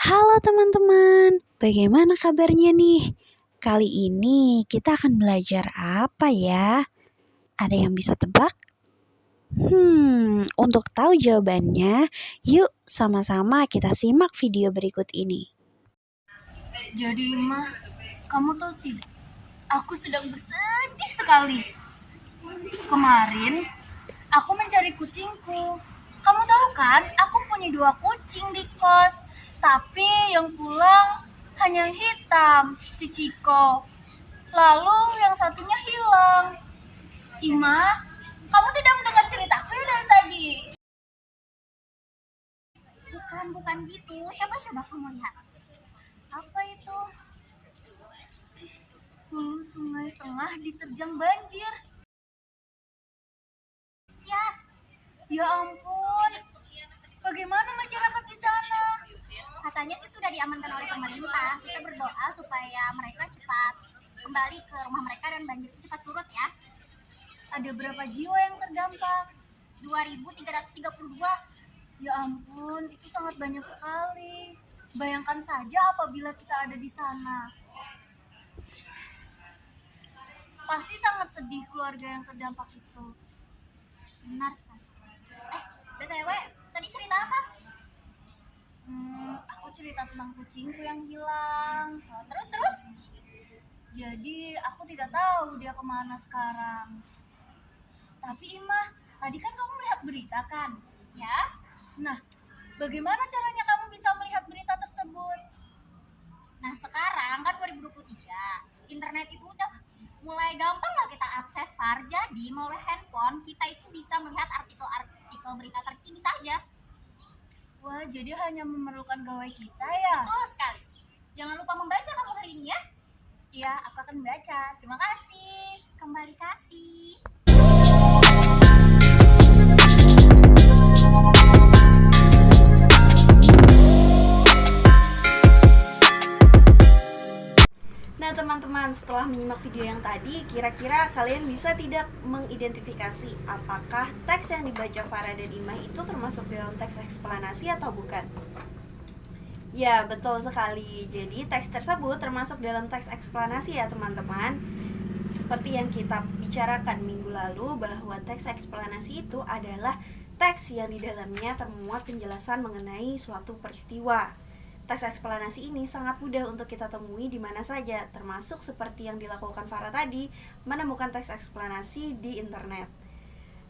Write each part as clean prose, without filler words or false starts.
Halo teman-teman, bagaimana kabarnya nih? Kali ini kita akan belajar apa ya? Ada yang bisa tebak? Untuk tahu jawabannya, yuk sama-sama kita simak video berikut ini. Jadi mah, kamu tahu sih, aku sedang bersedih sekali. Kemarin, aku mencari kucingku. Kamu tahu kan, aku punya 2 kucing di kos. Tapi yang pulang hanya yang hitam, si Ciko. Lalu yang satunya hilang. Ima, kamu tidak mendengar ceritaku ya dari tadi? Bukan gitu. Coba kamu lihat. Apa itu? Hulu sungai tengah diterjang banjir. Ya ampun, bagaimana masyarakat di sana? Katanya sih sudah diamankan oleh pemerintah. Kita berdoa supaya mereka cepat kembali ke rumah mereka dan banjir itu cepat surut ya. Ada berapa jiwa yang terdampak? 2.332. Ya ampun, itu sangat banyak sekali. Bayangkan saja apabila kita ada di sana. Pasti sangat sedih keluarga yang terdampak itu. Benar sekali. BTW, tadi cerita apa? Aku cerita tentang kucingku yang hilang. Terus? Jadi aku tidak tahu dia kemana sekarang. Tapi Imah, tadi kan kamu melihat berita kan? Ya, Nah, bagaimana caranya kamu bisa melihat berita tersebut? nah sekarang kan 2023. Internet itu udah mulai gampang lah kita akses, Far. Jadi melalui handphone kita itu bisa melihat artikel-artikel berita terkini saja. Wah, jadi hanya memerlukan gawai kita ya? Betul sekali. Jangan lupa membaca kamu hari ini ya. Iya, aku akan baca. Terima kasih. Kembali kasih. Nah teman-teman, setelah menyimak video yang tadi, kira-kira kalian bisa tidak mengidentifikasi apakah teks yang dibaca Farah dan Imah itu termasuk dalam teks eksplanasi atau bukan? Ya, betul sekali. Jadi teks tersebut termasuk dalam teks eksplanasi ya teman-teman. Seperti yang kita bicarakan minggu lalu, bahwa teks eksplanasi itu adalah teks yang di dalamnya termuat penjelasan mengenai suatu peristiwa. Teks eksplanasi ini sangat mudah untuk kita temui di mana saja, termasuk seperti yang dilakukan Farah tadi, menemukan teks eksplanasi di internet.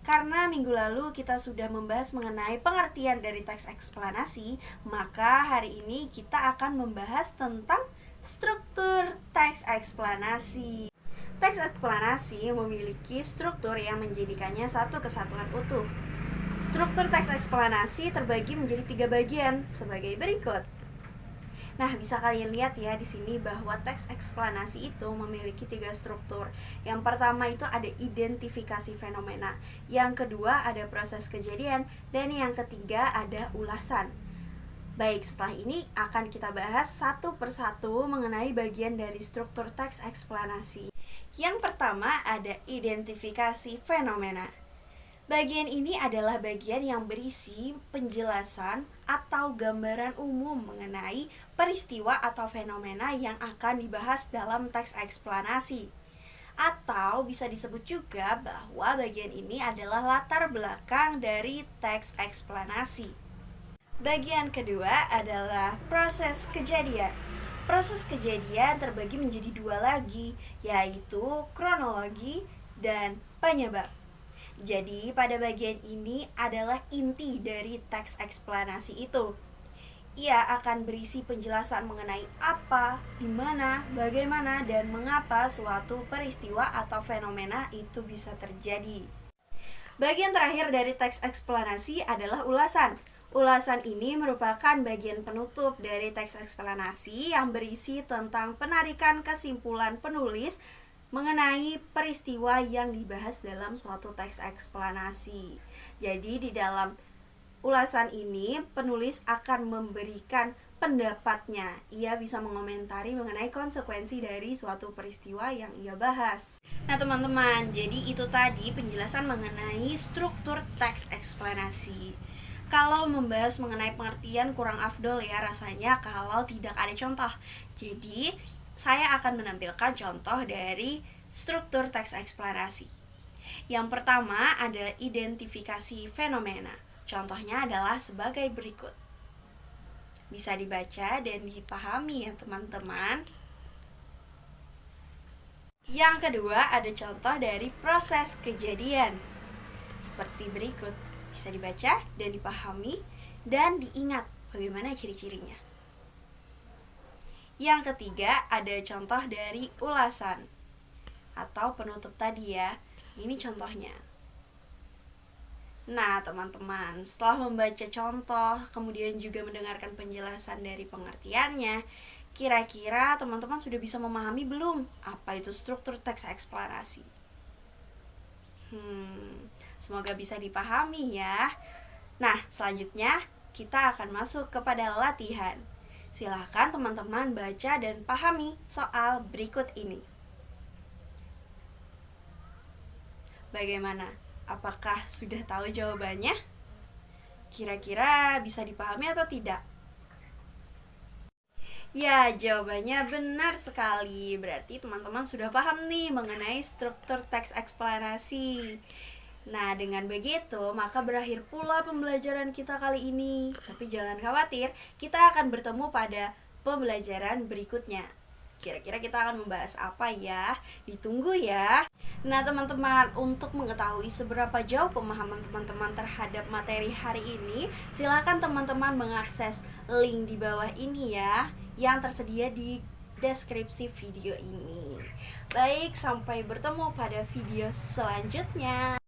Karena minggu lalu kita sudah membahas mengenai pengertian dari teks eksplanasi, maka hari ini kita akan membahas tentang struktur teks eksplanasi. Teks eksplanasi memiliki struktur yang menjadikannya satu kesatuan utuh. Struktur teks eksplanasi terbagi menjadi 3 bagian sebagai berikut. Nah, bisa kalian lihat ya di sini bahwa teks eksplanasi itu memiliki 3 struktur. Yang pertama itu ada identifikasi fenomena, yang kedua ada proses kejadian, dan yang ketiga ada ulasan. Baik, setelah ini akan kita bahas satu persatu mengenai bagian dari struktur teks eksplanasi. Yang pertama ada identifikasi fenomena. Bagian ini adalah bagian yang berisi penjelasan atau gambaran umum mengenai peristiwa atau fenomena yang akan dibahas dalam teks eksplanasi. Atau bisa disebut juga bahwa bagian ini adalah latar belakang dari teks eksplanasi. Bagian kedua adalah proses kejadian. Proses kejadian terbagi menjadi 2 lagi, yaitu kronologi dan penyebab. Jadi pada bagian ini adalah inti dari teks eksplanasi itu. Ia akan berisi penjelasan mengenai apa, di mana, bagaimana, dan mengapa suatu peristiwa atau fenomena itu bisa terjadi. Bagian terakhir dari teks eksplanasi adalah ulasan. Ulasan ini merupakan bagian penutup dari teks eksplanasi yang berisi tentang penarikan kesimpulan penulis mengenai peristiwa yang dibahas dalam suatu teks eksplanasi. Jadi di dalam ulasan ini penulis akan memberikan pendapatnya. Ia bisa mengomentari mengenai konsekuensi dari suatu peristiwa yang ia bahas. Nah teman-teman, jadi itu tadi penjelasan mengenai struktur teks eksplanasi. Kalau membahas mengenai pengertian kurang afdol ya rasanya kalau tidak ada contoh. Jadi, saya akan menampilkan contoh dari struktur teks eksplanasi. Yang pertama ada identifikasi fenomena. Contohnya adalah sebagai berikut. Bisa dibaca dan dipahami ya teman-teman. Yang kedua ada contoh dari proses kejadian. Seperti berikut. Bisa dibaca dan dipahami dan diingat bagaimana ciri-cirinya. Yang ketiga ada contoh dari ulasan atau penutup tadi ya. Ini contohnya. Nah teman-teman, setelah membaca contoh kemudian juga mendengarkan penjelasan dari pengertiannya, kira-kira teman-teman sudah bisa memahami belum apa itu struktur teks eksplanasi? Semoga bisa dipahami ya. Nah, selanjutnya kita akan masuk kepada latihan. Silahkan teman-teman baca dan pahami soal berikut ini. Bagaimana? Apakah sudah tahu jawabannya? Kira-kira bisa dipahami atau tidak? Ya, jawabannya benar sekali. Berarti teman-teman sudah paham nih mengenai struktur teks eksplanasi. Nah, dengan begitu, maka berakhir pula pembelajaran kita kali ini. Tapi jangan khawatir, kita akan bertemu pada pembelajaran berikutnya. Kira-kira kita akan membahas apa ya? Ditunggu ya. Nah, teman-teman, untuk mengetahui seberapa jauh pemahaman teman-teman terhadap materi hari ini, silakan teman-teman mengakses link di bawah ini ya, yang tersedia di deskripsi video ini. Baik, sampai bertemu pada video selanjutnya.